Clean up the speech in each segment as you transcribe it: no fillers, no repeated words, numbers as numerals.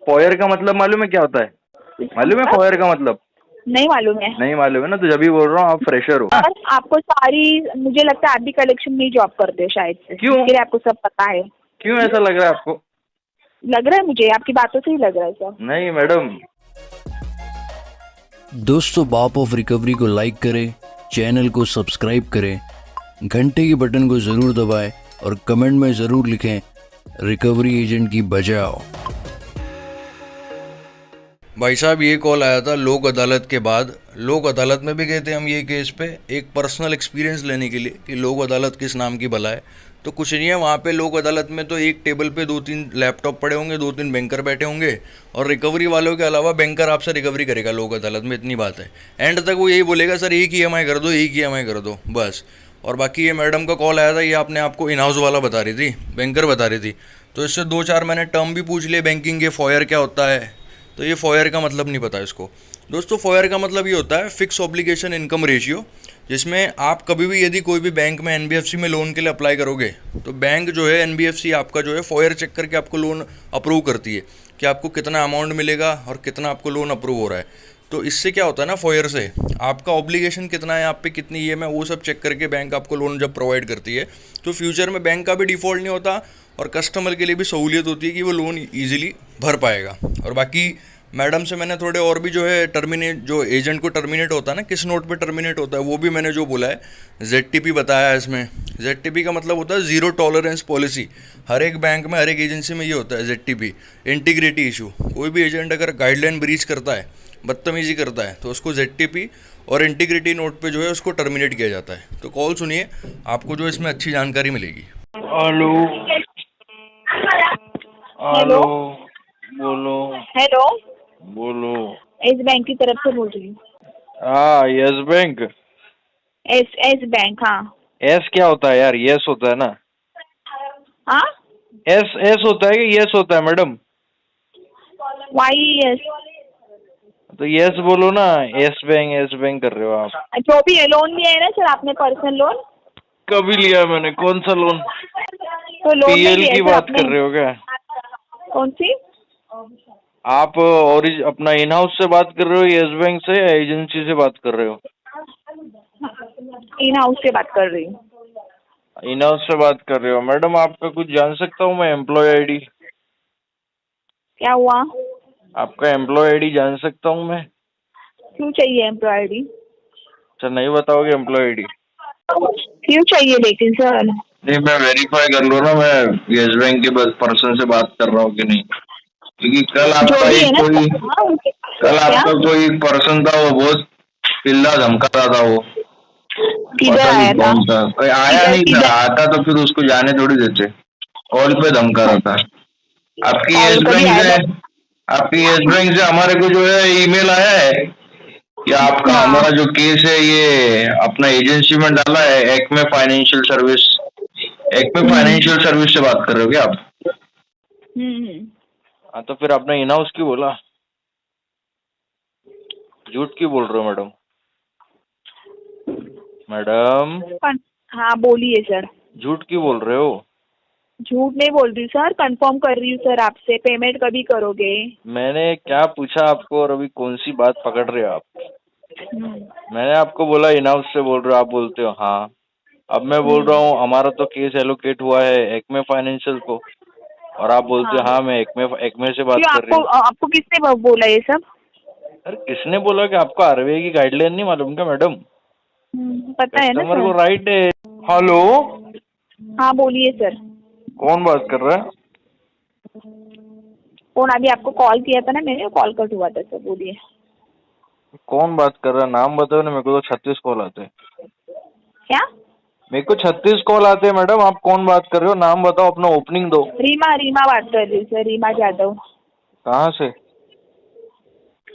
Foyer का मतलब मालूम है क्या होता है? मालूम है फॉयर का मतलब? नहीं मालूम है। नहीं मालूम है ना, तो जब भी बोल रहा हूँ आप फ्रेशर हो। और आपको सारी, मुझे लगता है आप भी कलेक्शन में ही जॉब करते हो शायद से, क्यों? इसके लिए आपको सब पता है। क्यों ऐसा लग रहा है आपको? लग रहा है मुझे, आपकी बातों से ही लग रहा है सर। नहीं मैडम। दोस्तों, बाप ऑफ रिकवरी को लाइक करें, चैनल को सब्सक्राइब करें, घंटे के बटन को ज़रूर दबाएं और कमेंट में ज़रूर लिखें रिकवरी एजेंट की बजाओ। भाई साहब, ये कॉल आया था लोक अदालत के बाद। लोक अदालत में भी गए थे हम ये केस पे एक पर्सनल एक्सपीरियंस लेने के लिए कि लोक अदालत किस नाम की भला है। तो कुछ नहीं है वहाँ पे लोक अदालत में, तो एक टेबल पे 2-3 लैपटॉप पड़े होंगे, 2-3 बैंकर बैठे होंगे और रिकवरी वालों के अलावा बैंकर आपसे रिकवरी करेगा लोक अदालत में, इतनी बात है। एंड तक वो यही बोलेगा सर एक EMI कर दो, एक EMI कर दो, बस। और बाकी ये मैडम का कॉल आया था, ये अपने आप को इन हाउस वाला बता रही थी, बैंकर बता रही थी। तो इससे 2-4 मैंने टर्म भी पूछ लिए बैंकिंग के, फॉयर क्या होता है, तो ये फॉयर का मतलब नहीं पता इसको। दोस्तों, फॉयर का मतलब ये होता है फिक्स ऑब्लिगेशन इनकम रेशियो, जिसमें आप कभी भी यदि कोई भी बैंक में NBFC में लोन के लिए अप्लाई करोगे तो बैंक जो है NBFC आपका जो है फॉयर चेक करके आपको लोन अप्रूव करती है कि आपको कितना अमाउंट मिलेगा और कितना आपको लोन अप्रूव हो रहा है। तो इससे क्या होता है ना, फॉयर से आपका ऑब्लिगेशन कितना है, आप पे कितनी EMI, वो सब चेक करके बैंक आपको लोन जब प्रोवाइड करती है तो फ्यूचर में बैंक का भी डिफ़ॉल्ट नहीं होता और कस्टमर के लिए भी सहूलियत होती है कि वो लोन ईजिली भर पाएगा। और बाकी मैडम से मैंने थोड़े और भी जो है टर्मिनेट, जो एजेंट को टर्मिनेट होता है ना, किस नोट पे टर्मिनेट होता है, वो भी मैंने जो बोला है ZTP बताया है इसमें। ZTP का मतलब होता है ज़ीरो टॉलरेंस पॉलिसी। हर एक बैंक में, हर एक एजेंसी में ये होता है ZTP, इंटीग्रिटी इशू। कोई भी एजेंट अगर गाइडलाइन ब्रीच करता है, बदतमीजी करता है, तो उसको ZTP और इंटीग्रिटी नोट पे जो है उसको टर्मिनेट किया जाता है। तो कॉल सुनिए, आपको जो इसमें अच्छी जानकारी मिलेगी। हेलो हेलो, बोलो। हेलो, बोलो। एस बैंक की तरफ से बोल रही हूँ। हाँ, यस बैंक। एस बैंक, हाँ। एस क्या होता है यार? यस होता है ना। हाँ, एस एस होता है कि यस होता है मैडम? YES। तो यस बोलो ना। एस बैंक कर रहे हो आप? जो भी है, लोन लिया है ना सर आपने, पर्सनल लोन? कभी लिया मैंने? कौन सा लोन? तो लोन नहीं PL लिया है की सर बात आपने? कर रहे हो क्या कौन सी? आप? और अपना इन हाउस से बात कर रहे हो, यस बैंक से, या एजेंसी से बात कर रहे हो? इन हाउस से बात कर रही हूँ। इन हाउस से बात कर रहे हो। मैडम, आपका कुछ जान सकता हूँ मैं? Employee ID? क्या हुआ? आपका एम्प्लॉय ID जान सकता हूँ मैं? क्यों चाहिए एम्प्लॉय ID? अच्छा, नहीं बताओगे एम्प्लॉय ID? क्यों चाहिए लेकिन सर? नहीं, मैं वेरीफाई कर लूँ ना मैं यस बैंक के पर्सन से बात कर रहा हूँ कि नहीं, क्योंकि कल जो आपका भी है एक ना कोई सर, हाँ, कल क्या? आपका कोई पर्सन था, वो बहुत चिल्ला धमका रहा था। वो किधर पता नहीं आया था? कौन था, कोई आया किधर नहीं था। किधर? आता तो फिर उसको जाने थोड़ी देते। कॉल पे धमका रहा था। आपकी कॉल यस कभी बैंक आया से था? आपकी यस बैंक से हमारे को जो है ईमेल आया है कि आपका हाँ। हमारा जो केस है ये अपना एजेंसी में डाला है, Acme financial service. Acme financial service से बात कर रहे हो क्या आप? हम्म। हाँ, तो फिर आपने इन हाउस क्यों बोला? झूठ क्यों बोल रहे हो मैडम? मैडम, हाँ बोलिए सर। झूठ क्यों बोल रहे हो? झूठ नहीं बोल रही सर, कंफर्म कर रही हूँ सर आपसे। पेमेंट कभी करोगे? मैंने क्या पूछा आपको और अभी कौन सी बात पकड़ रहे हो आप? हम्म। मैंने आपको बोला इन हाउस से बोल रहे हो, आप बोलते हो हाँ। अब मैं बोल रहा हूँ हमारा तो केस एलोकेट हुआ है एक्मे फाइनेंशियल को, और आप बोलते हो हाँ। हाँ मैं एक्मे से बात क्यों, कर रही आपको हूँ। आपको किसने बोला ये सब? अरे किसने बोला? कि आपको RBI की गाइडलाइन नहीं मालूम क्या मैडम? पता है ना कस्टमर सर। को राइट है। हेलो, हाँ बोलिए सर। कौन बात कर रहा है? कौन? अभी आपको कॉल किया था ना मैंने, कॉल कट हुआ था सर, बोलिए। कौन बात कर रहा है? नाम बताओ ना, मेरे को तो 36 कॉल आते हैं। क्या? मेरे को 36 कॉल आते हैं मैडम। आप कौन बात कर रहे हो? नाम बताओ, अपना ओपनिंग दो। रीमा, रीमा बात कर रही हूँ सर, रीमा जादव। कहाँ से?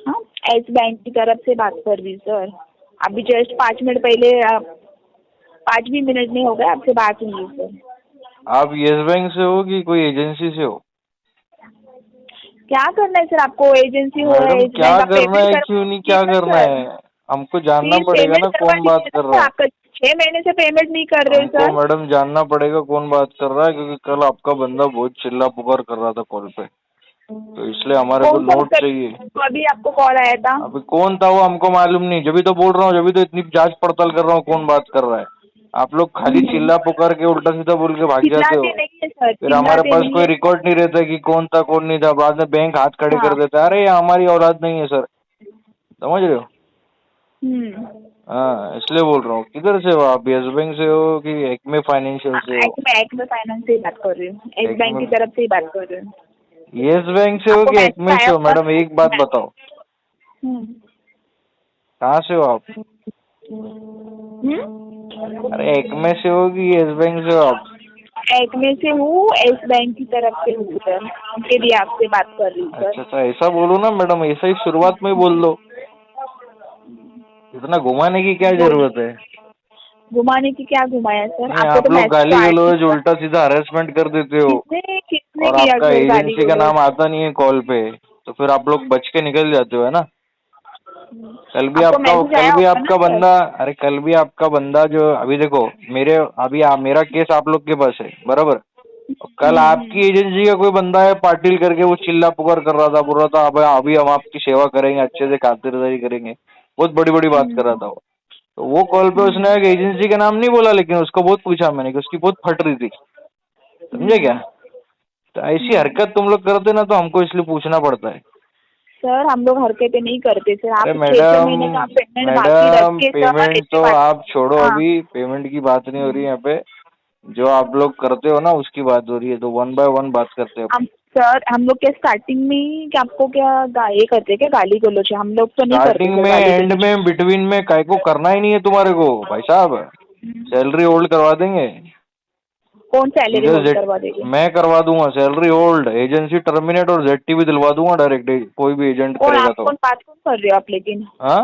हाँ, एस बैंक की तरफ से बात कर रही हूँ सर। अभी जस्ट 5 मिनट पहले, 5 भी मिनट नहीं हो गए आपसे बात हुई है सर। आप यस बैंक से हो कि कोई एजेंसी से हो? क्या करना है सर आपको? एजेंसी हो या मैडम, एस क्या बैंक, आप करना पेमेंट है क्यों नहीं करवा क्या दीजिए करना ना है? सर। हमको जानना प्लीज पड़ेगा पेमेंट ना करवा कौन बात दीजिए ना कर सर। रहा है। आपका 6 महीने से पेमेंट नहीं कर रहे हो हमको सर। मैडम जानना पड़ेगा कौन बात कर रहा है, क्योंकि कल आपका बंदा बहुत चिल्ला पुकार कर रहा था कॉल पे। तो इसलिए हमारे को कौन सा नोट चाहिए। तो अभी आपको कॉल आया था? अभी कौन था वो हमको मालूम नहीं, जब भी तो बोल रहा हूँ, जब भी तो इतनी जांच पड़ताल कर रहा हूँ कौन बात कर रहा है। आप लोग खाली चिल्ला पुकार के उल्टा सीधा बोल के भाग जाते हो। चिल्लाते नहीं है सर, फिर हमारे चिल्लाते पास नहीं कोई है। रिकॉर्ड नहीं रहता कि कौन था कौन नहीं था, बाद में बैंक हाथ खड़े कर हाँ। देता है, अरे ये हमारी औलाद नहीं है सर, समझ रहे हो। हम्म। हाँ इसलिए बोल रहा हूँ। किधर से हो आप, यस बैंक से हो कि एक्मे फाइनेंशियल से हो? एक्मे फाइनेंस से ही बात कर रही हूँ, एक्स बैंक एक्मे की तरफ से ही बात कर रही हूँ। यस बैंक से हो आपको कि एक्मे मैसेज से आया हो? होगा मैडम एक बात ना? बताओ, हम्म। कहाँ से हो आप? हम्म? अरे एक्मे से हो कि यस बैंक से हो आप? एक्मे से हूँ, एस बैंक की तरफ से हूँ सर, इसके लिए आपसे बात कर रही हूँ सर। अच्छा अच्छा, ऐसा बोलो ना मैडम, ऐसा ही शुरुआत में ही बोल दो, इतना घुमाने की क्या जरूरत है। घुमाने की क्या घुमाया सर? नहीं, आपको आप तो लोग मैसेज तो गाली आया गलौज था। उल्टा सीधा हरेसमेंट कर देते हो, किसने किसने और किया आपका सर गाली एजेंसी का गलौज? नाम आता नहीं है कॉल पे, तो फिर आप लोग बच के निकल जाते हो, है ना। आपको मैसेज आया कल भी होगा ना आपका सर? बंदा, अरे कल भी आपका बंदा जो अभी देखो, मेरा केस आप लोग के पास है बराबर। कल आपकी एजेंसी का कोई बंदा है पाटिल करके, वो चिल्ला पुकार कर रहा था, बोल रहा था अब अभी हम आपकी सेवा करेंगे, अच्छे से खातिरदारी करेंगे, बहुत बड़ी बड़ी बात कर रहा था वो। तो वो कॉल पे उसने एक एजेंसी का नाम नहीं बोला, लेकिन उसको बहुत पूछा मैंने कि उसकी बहुत फट रही थी, समझे क्या। तो ऐसी हरकत तुम लोग करते ना, तो हमको इसलिए पूछना पड़ता है। सर हम लोग हरकतें नहीं करते सर, अरे आप 6-6 मैडम, महीने का पेमेंट बाकी रख मैडम के सर पेमेंट ऐसे तो बात। आप छोड़ो, हाँ। अभी पेमेंट की बात नहीं हो रही है यहाँ पे, जो आप लोग करते हो ना उसकी बात हो रही है, तो वन बाय वन बात करते हैं हम अपन। सर, हम लोग क्या स्टार्टिंग में ही क्या आपको क्या ये करते क्या गाली गलौज? हम लोग तो नहीं करते स्टार्टिंग सर में, गाली एंड गलौज। में, बिटवीन में काय को करना ही नहीं है तुम्हारे को भाई साहब, सैलरी होल्ड करवा देंगे। कौन सैलरी इधर होल्ड जेट करवा देगी? मैं करवा दूंगा सैलरी होल्ड, एजेंसी टर्मिनेट और जेटी भी दिलवा दूंगा डायरेक्ट, कोई भी एजेंट कौन करेगा आप तो। कौन बात कौन कर रहे हो आप लेकिन? हाँ,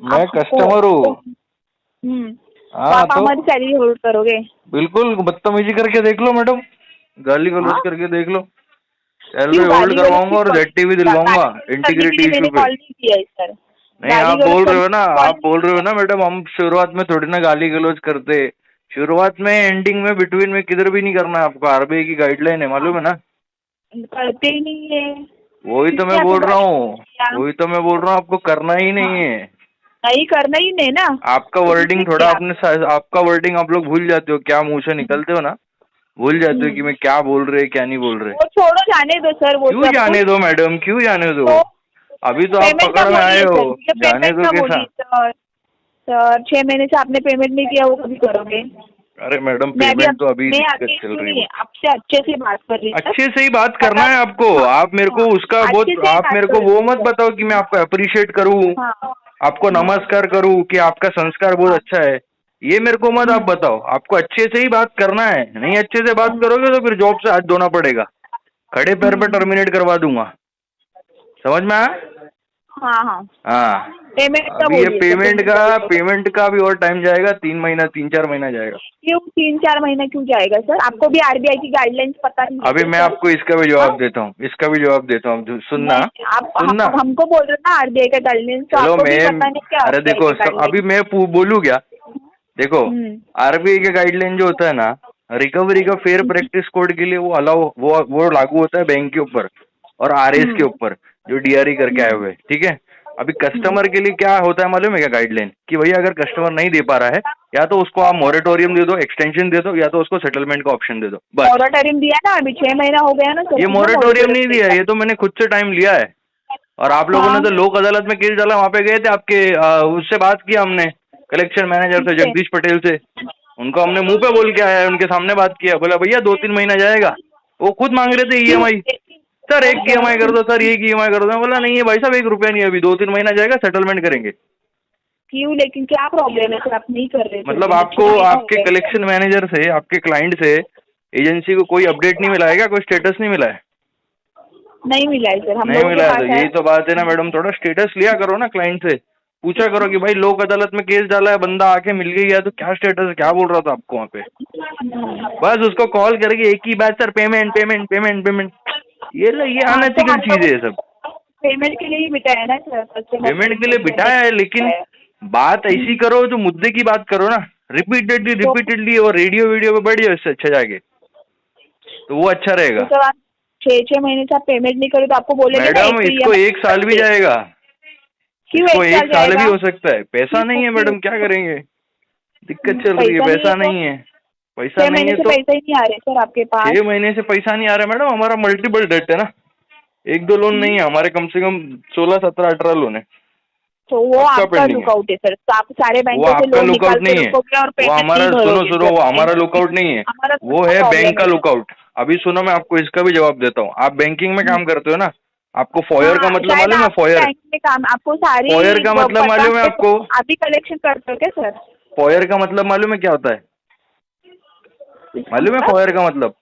मैं आप कस्टमर हूँ। तो हाँ आप तो हमारी सैलरी होल्ड करोगे? बिल्कुल, बदतमीजी करके देख लो मैडम, गाली गलौज हाँ। करके देख लो, सैलरी क्यों होल्ड गाली गलौज करवाऊंगा और जेटी भी दिलवाऊंगा गाली करने के इंटीग्रिटी लिए इशू मैंने पे। कॉल नहीं किया है सर। नहीं, गाली आप गलौज बोल रहे करने हो ना, के लिए कॉल आप नहीं बोल रहे हो किया ना मैडम, हम शुरुआत में थोड़ी ना गाली गलौज करते, शुरुआत में, एंडिंग में, बिटवीन में किधर भी नहीं करना है आपको, आरबीआई की गाइडलाइन है है। हाँ, मालूम है ना। करते ही नहीं है। वही तो किसने मैं आपको बोल रहा गाली हूँ, दिया? वही तो मैं बोल रहा हूँ, आपको करना ही नहीं हाँ, है। नहीं करना ही नहीं ना। आपका तो किसने वर्डिंग थोड़ा किया? आपका वर्डिंग आप लोग भूल जाते हो, क्या मुंह से निकलते हो ना, भूल जाते हो कि मैं क्या बोल रहे क्या नहीं बोल रहे। वो छोड़ो, जाने दो सर वो क्यों सब जाने कुछ। दो मैडम, क्यों जाने दो, तो अभी तो आप पेमेंट का पकड़ में आए बोलिए हो, सर, मुझे जाने पेमेंट दो का कैसा। बोलिए सर। सर 6 महीने से आपने पेमेंट नहीं किया, वो कभी करोगे? अरे मैडम मैं पेमेंट तो अभी मैं दिक्कत आपकी चल रही है सुनिए, बहुत। आपसे अच्छे से बात कर रही सर। अच्छे से ही बात करना पता है आपको, हाँ, आप मेरे को हाँ, उसका बहुत, अच्छे से ही आप बात मेरे को कर वो रही मत सर। बताओ कि मैं आपको अप्रिशिएट करूँ, हाँ, आपको हाँ, नमस्कार करूँ कि आपका संस्कार बहुत हाँ। अच्छा है, ये मेरे को मत आप बताओ। आपको अच्छे से ही बात करना है, नहीं अच्छे से बात करोगे तो फिर जॉब से हाथ धोना पड़ेगा, खड़े पैर पे टर्मिनेट करवा दूंगा, समझ में आया। हाँ, हाँ। हाँ, पेमेंट का अभी ये बोलिए सर, पेमेंट का भी और टाइम जाएगा, 3 महीना 3-4 महीना जाएगा। क्यों 3-4 महीना क्यों जाएगा सर? आपको भी आरबीआई की गाइडलाइंस पता नहीं है अभी क्या मैं सर? आपको इसका भी हाँ? जवाब देता हूँ, इसका भी जवाब देता हूँ, सुनना नहीं, आप सुनना। हमको बोल रहे हो ना आरबीआई का गाइडलाइंस, तो चलो आपको भी मैं, पता नहीं क्या अरे आरबीआई देखो का अभी गाइडलाइंस? मैं बोलूँ क्या, देखो आरबीआई का गाइडलाइन जो होता है ना, रिकवरी का फेयर प्रैक्टिस कोड के लिए वो अलाउ, वो लागू होता है बैंक के ऊपर और आरएस के ऊपर, जो डीआरई करके आए हुए हैं, ठीक है। अभी कस्टमर के लिए क्या होता है मालूम है क्या गाइडलाइन, कि भैया अगर कस्टमर नहीं दे पा रहा है, या तो उसको आप मोरेटोरियम दे दो, एक्सटेंशन दे दो, या तो उसको सेटलमेंट का ऑप्शन दे दो, बस। मॉरेटोरियम दिया ना, अभी 6 महीना हो गया ना सर, ये कितना मोरेटोरियम नहीं मॉरेटोरियम दिया, देगा? ये तो मैंने खुद से टाइम लिया है, और आप लोगों ने हाँ, तो लोक अदालत में केस डाला, वहाँ पे गए थे आपके उससे बात किया हमने, कलेक्शन मैनेजर से, किससे? जगदीश पटेल से, उनको हमने मुंह पे बोल के आया है, उनके सामने बात किया, बोला भैया 2-3 महीना जाएगा, वो खुद मांग रहे थे क्यों? ईएमआई, सर एक ईएमआई कर दो सर, एक ईएमआई कर दो, मैं बोला नहीं है भाई साहब, 1 रुपया नहीं है, अभी 2-3 महीना जाएगा, सेटलमेंट करेंगे। क्यों, लेकिन क्या प्रॉब्लम है सर? आप नहीं कर रहे थे मतलब पेमेंट, आपको 6 महीना हो आपके गया। कलेक्शन मैनेजर से, आपके क्लाइंट से एजेंसी को कोई अपडेट नहीं मिला है क्या, कोई स्टेटस नहीं मिला है? नहीं मिला है सर, हम नहीं लोगों के मिला है, तो पास है। यही तो बात है ना मैडम, थोड़ा स्टेटस लिया करो ना क्लाइंट से, पूछा करो कि भाई लोक अदालत में केस डाला है, बंदा आके मिल गया है, तो क्या स्टेटस है, क्या बोल रहा था आपको वहाँ पे। बस उसको कॉल करके एक ही बात, sir payment payment payment payment, ये हाँ, तो अनएथिकल हम चीज लोग है सब। पेमेंट के लिए ही बिठाया ना सर, कस्टमर पेमेंट के लिए पेमेंट बिठाया है, लेकिन बात ऐसी करो जो मुद्दे की बात करो ना, रिपीटेडली तो रिपीटेडली, और रेडियो वीडियो पे बैठ जाओ, इससे अच्छा जाके, तो वो अच्छा रहेगा। तो सर 6 महीने से आप पेमेंट नहीं करो तो आपको बोलेंगे ना मैडम इसको 1 साल भी जाएगा, क्यों इसको 1 1 साल साल भी जाएगा? हो सकता है। पैसा नहीं है मैडम, क्या करेंगे, दिक्कत चल रही है, पैसा नहीं है। पैसा 6 नहीं महीने है से तो पैसा ही नहीं आ रहे सर आपके पास। 6 महीने से पैसा नहीं आ रहा मैडम, हमारा मल्टीपल डेट है ना, 1-2 लोन नहीं है हमारे, कम से कम 16, 17, 18 लोन है। तो वो सबका आपका पेंडिंग है। लुकआउट है सर, तो आप सारे वो बैंकों से आपका लोन निकाल लुकआउट के नहीं है, रखोगे और वो पेमेंट हमारा, नहीं सुनो भरोगे सुनो, सर। वो हमारा लुकआउट नहीं है, हमारा वो है बैंक का प्रॉब्लम है। लुकआउट। अभी सुनो, मैं आपको इसका भी जवाब देता हूँ। आप बैंकिंग में काम करते हो ना, आपको हाँ, फॉयर का मतलब शायद मालूम है? आप फॉयर, बैंक में काम, आपको सारी फॉयर का मतलब पता मालूम है है, आपको? आप ही कलेक्शन करते हो क्या सर? फॉयर का मतलब मालूम है क्या होता है? इसका मालूम है मतलब फॉयर का मतलब?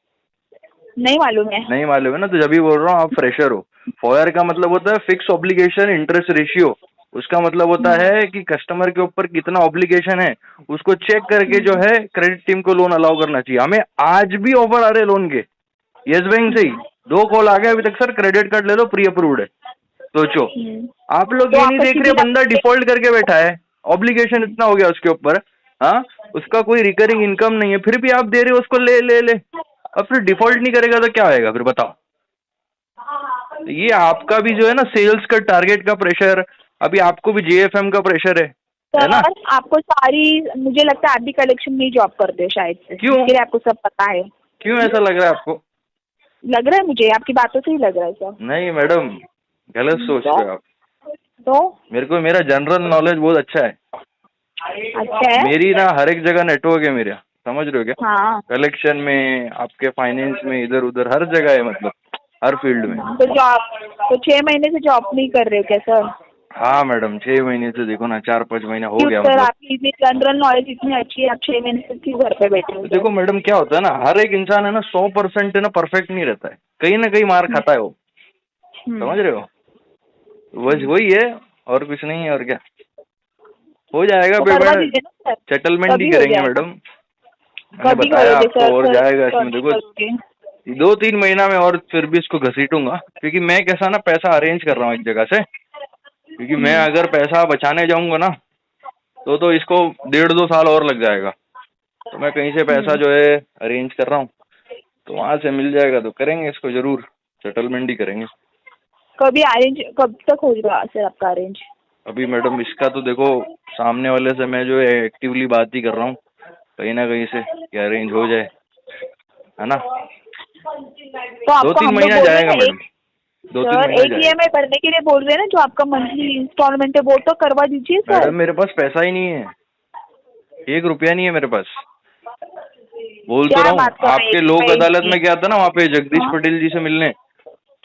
नहीं मालूम है। नहीं मालूम है ना, तो जब भी बोल रहा हूँ आप फ्रेशर हो। फॉयर का मतलब होता है फिक्स ऑब्लिगेशन इंटरेस्ट रेशियो। उसका मतलब होता है कि कस्टमर के ऊपर कितना ऑब्लिगेशन है, उसको चेक करके जो है क्रेडिट टीम को लोन अलाउ करना चाहिए। हमें आज भी ऑफर आ रहे लोन के, यस बैंक से ही 2 कॉल आ गए अभी तक, सर क्रेडिट कार्ड ले लो, प्री अप्रूव्ड है। सोचो, आप लोग तो ये नहीं आपका देख रहे, सिबिल बंदा डिफॉल्ट करके बैठा है, ऑब्लिगेशन इतना हो गया उसके ऊपर, हाँ, उसका कोई रिकरिंग इनकम नहीं है, फिर भी आप दे रहे हो उसको, ले ले ले। अब फिर डिफॉल्ट नहीं करेगा तो क्या आएगा फिर बताओ? तो ये आपका भी जो है ना सेल्स का टारगेट का प्रेशर, अभी आपको भी जेएफएम का प्रेशर है ना? सर आपको सारी, मुझे लगता है आप भी कलेक्शन में ही जॉब करते हो शायद से, क्यों? इसके लिए आपको सब पता है। क्यों ऐसा लग रहा है आपको? लग रहा है मुझे, आपकी बातों से ही लग रहा है सर। नहीं मैडम, गलत सोचते हो आप। तो मेरा जनरल नॉलेज बहुत अच्छा है, अच्छा है। मेरी ना हर एक जगह नेटवर्क है मेरा, समझ रहे हो क्या? हाँ, कलेक्शन में, आपके फाइनेंस में, इधर उधर हर जगह है, मतलब हर फील्ड में। तो जॉब, तो 6 महीने से जॉब नहीं कर रहे हो क्या सर? हाँ मैडम, 6 महीने से देखो ना, 4-5 महीना हो क्यों गया सर, मतलब। आपकी इतनी जनरल नॉलेज इतनी अच्छी है, आप 6 महीने से क्यों घर पे बैठे हो तो सर? देखो मैडम, क्या होता है ना, हर एक इंसान है ना 100% है ना परफेक्ट नहीं रहता है, कहीं ना कहीं मार खाता है वो, समझ रहे हो? बस वही है, और कुछ नहीं है, और क्या हो जाएगा तो करवा पेमेंट, दीजिए ना सर। सेटलमेंट ही कभी हो करेंगे जाएगा? मैडम। मैंने कभी बताया करोगे आपको, सर? और जाएगा इसमें, कभी देखो करोगे? 2-3 महीना में और फिर भी इसको घसीटूंगा, क्योंकि मैं कैसा ना पैसा अरेंज कर रहा हूँ एक जगह से, क्योंकि मैं अगर पैसा बचाने जाऊंगा ना तो इसको 1.5-2 साल और लग जाएगा। तो मैं कहीं से पैसा जो है अरेंज कर रहा हूँ, तो वहां से मिल जाएगा तो करेंगे इसको, जरूर सेटलमेंट ही करेंगे। कभी अरेंज, कब तक होगा सर आपका अरेंज? अभी मैडम इसका तो देखो, सामने वाले से मैं जो है एक्टिवली बात ही कर रहा हूँ, कहीं ना कहीं से कि अरेंज हो जाए, है ना? तो आपको 2-3 हम लोग महीना बोल रहे हैं जाएगा ना, मैडम, 2-3 सर महीना एक जाएगा। ईएमआई भरने के लिए बोल रहे हैं ना, जो आपका मंथली इंस्टॉलमेंट है वो तो करवा दीजिए सर। मैडम मेरे पास पैसा ही नहीं है, 1 रुपया नहीं है मेरे पास, बोल तो क्या रहा हूँ। बात कर रहे आपके हैं? लोक अदालत में गया था ना, वहाँ पे जगदीश हाँ। पटेल जी से मिलने,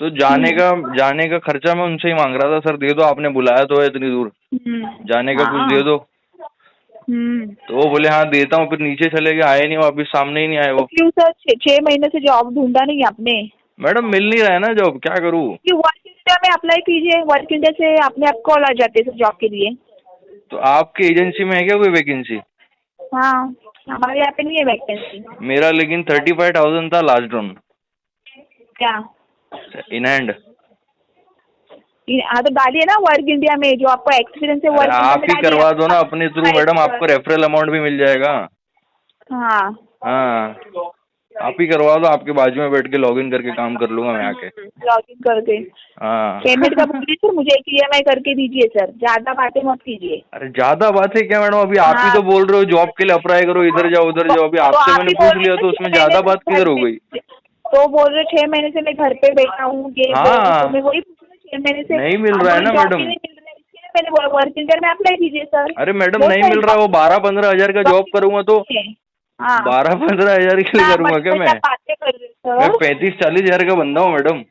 तो जाने का खर्चा मैं उनसे ही मांग रहा था, सर दे दो, आपने बुलाया तो है इतनी दूर, जाने का कुछ दे दो। तो वो बोले हाँ देता हूँ, फिर नीचे चले गए, आए नहीं वापिस, सामने ही नहीं आए तो वो। क्यों सर, 6 महीने से जॉब ढूंढा नहीं आपने? मैडम मिल नहीं रहा है ना जॉब, क्या करूँ? कि वर्क इंडिया में अप्लाई कीजिए, वर्क इंडिया से अपने आप कॉल आ जाते हैं सर जॉब के लिए। तो आपकी एजेंसी में है क्या कोई वैकेंसी? हाँ, हमारे यहाँ पे नहीं है वैकेंसी। मेरा लेकिन 35,000 था लास्ट राउंड क्या? In hand. हाँ तो डालिए ना वर्क इंडिया में, जो आपको एक्सपीरियंस है वर्क इंडिया आप में ही डालिए। करवा दो ना अपने थ्रू मैडम, आपको रेफरल अमाउंट भी मिल जाएगा। हाँ, हाँ, आप ही करवा दो, आपके बाजू में बैठ के लॉगिन करके काम कर लूंगा मैं आके। लॉगिन करके। हाँ। पेमेंट का बोलिए सर, मुझे एक ईएमआई करके दीजिए सर, ज्यादा बातें मत कीजिए। अरे ज्यादा बात है क्या मैडम, अभी आप ही हाँ। तो बोल रहे हो जॉब के लिए अप्लाई करो, इधर जाओ उधर जाओ, अभी आपसे आप मैंने ही पूछ बोल लिया, रहे तो हैं उसमें 6 ज्यादा महीने बात से किधर हो घर गई? पे- तो बोल रहे 6 महीने से मैं घर पे बैठा हूँ, ये हाँ। तो मैं वही पूछ रही हूँ, 6 महीने से नहीं मिल रहा है ना जॉब मैडम। ही नहीं मिल रहा है, इसलिए मैंने बोला वर्क इंडिया में अप्लाई कीजिए सर। अरे मैडम बहुत नहीं सारी मिल रहा, वो 12-15 हजार का जॉब करूंगा तो हाँ। 12-15 हजार के लिए करूंगा क्या मैं? बातें कर रहे हैं मैं सर। 35-40 हजार का बंदा हूँ मैडम।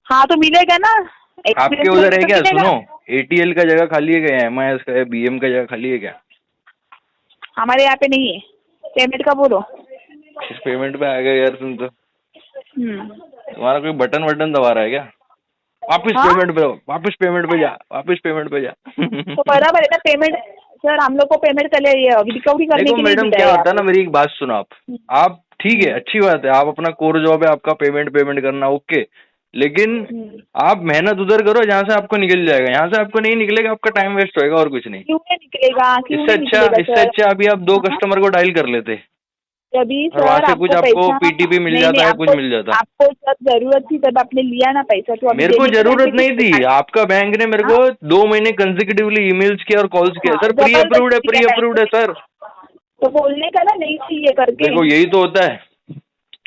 हाँ तो मिलेगा ना, आपके एक्सपीरियंस उधर है तो क्या? मिलेगा। सुनो, एटीएल का जगह खाली है क्या? एमआईएस का है, बीएम का जगह खाली है क्या? हमारे यहाँ पे नहीं है। पेमेंट का बोलो। इस पेमेंट पे आ गए यार तुम तो, तुम्हारा कोई बटन वटन दबा रहा है क्या? वापिस हाँ? पेमेंट पे, वापिस पेमेंट पे जा, वापिस पेमेंट पे जा। तो बराबर है ना पेमेंट सर, हम लोग को पेमेंट कर रिकवरी करने देखो के लिए मैडम दिया क्या है होता है ना, आपको। मेरी एक बात सुनो आप ठीक है, अच्छी बात है, आप अपना कोर जॉब है आपका, पेमेंट करना, ओके, लेकिन आप मेहनत उधर करो जहाँ से आपको निकल जाएगा, यहाँ से आपको नहीं निकलेगा, आपका टाइम वेस्ट होएगा और कुछ नहीं। क्यों नहीं निकलेगा? क्यों इससे नहीं निकलेगा अच्छा सर? अभी आप 2 कस्टमर को डायल कर लेते, तभी और वहाँ सर से कुछ आपको पैसा पीटीपी मिल नहीं, जाता है, कुछ आपको मिल जाता है। आपको जब जरूरत थी तब आपने लिया ना पैसा, तो अभी मेरे को देने के टाइम जरूरत पे नहीं कुछ थी, नहीं आपका बैंक ने मेरे को 2 महीने कंसेक्यूटिवली ईमेल्स किया और कॉल्स किया, हाँ, सर प्री अप्रूव्ड है, जबरदस्ती प्री किया अप्रूव्ड है बैंक सर। ने। तो बोलने का ना नहीं चाहिए करके। देखो यही तो होता है,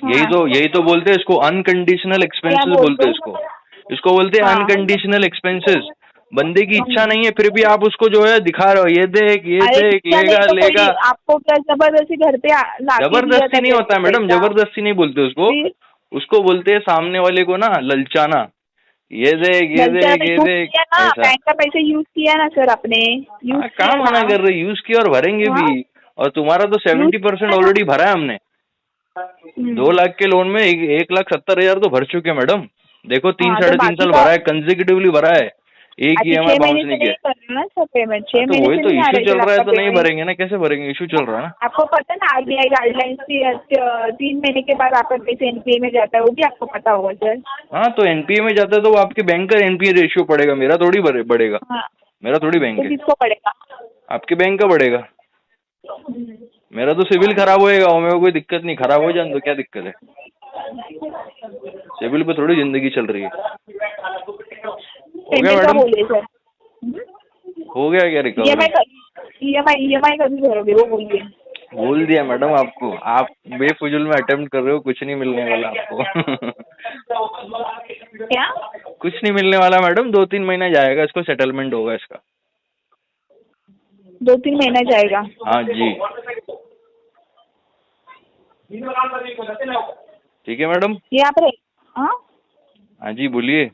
हाँ, यही तो बोलते हैं इसको, अनकंडीशनल क्या एक्सपेंसेस बोल बोलते दो। हैं इसको बोलते हैं हाँ, अनकंडीशनल एक्सपेंसेस। बंदे की इच्छा हम्म। नहीं है, फिर भी आप उसको जो है दिखा रहे हो, ये अरे देख इच्छा नहीं लेगा तो लेगा। कोई आपको क्या जबरदस्ती घर पे लाके दिया जबरदस्ती था नहीं क्या होता है मैडम, पैसा? जबरदस्ती नहीं बोलते उसको। फिर उसको बोलते हैं सामने वाले को ना ललचाना, ये देख ये ललचा देख में ये यूज देख किया ना, ऐसा। बैंक का पैसा यूज किया ना सर आपने, यूज हाँ, किया कहाँ ना। मना कर रहे, यूज किया और भरेंगे हाँ, भी। और तुम्हारा तो यूज 70% किया ना। ऑलरेडी भरा है हमने। 2 लाख के लोन में 1,70,000 तो भर चुके हैं मैडम। देखो 3 हाँ, तो साढ़े 3 बाकी साल का भरा है, कंसेक्यूटिवली भरा है, एक अभी ईएमआई 6 बाउंस महीने नहीं से किया। नहीं कर रहे ना सर पेमेंट, हाँ 6 तो महीने वही से तो, नहीं आ इशू रहा है चल सर रहा है आपका तो नहीं पेमेंट। भरेंगे ना, कैसे भरेंगे, इशू चल रहा है ना। आपको पता ना आरबीआई गाइडलाइंस 3 महीने के बाद आपका पैसे एनपीए में जाता है, वो भी आपको पता होगा सर। हाँ तो एनपीए में जाता है तो वो आपके बैंक का एनपीए रेशियो पड़ेगा, मेरा थोड़ी बढ़ेगा। हाँ, मेरा थोड़ी बैंक तो है, किसको पड़ेगा? आपके बैंक का बढ़ेगा। मेरा तो सिविल खराब होएगा, और मेरे को कोई दिक्कत नहीं, खराब हो जाए तो क्या दिक्कत है, सिविल पे थोड़ी जिंदगी चल रही है। हो गया पेमेंट का मैडम, बोलिए सर। हो गया क्या रिकवरी? ईएमआई कभी भरोगे वो बोलिए। बोल दिया मैडम आपको, आप बेफिजुल में अटेम्प्ट कर रहे हो, कुछ नहीं मिलने वाला आपको। क्या? कुछ नहीं मिलने वाला मैडम, 2-3 महीना जाएगा, इसको सेटलमेंट होगा इसका। 2-3 महीना जाएगा? हाँ जी, ठीक है मैडम। ये आप रहे? हाँ, हाँ जी बोलिए।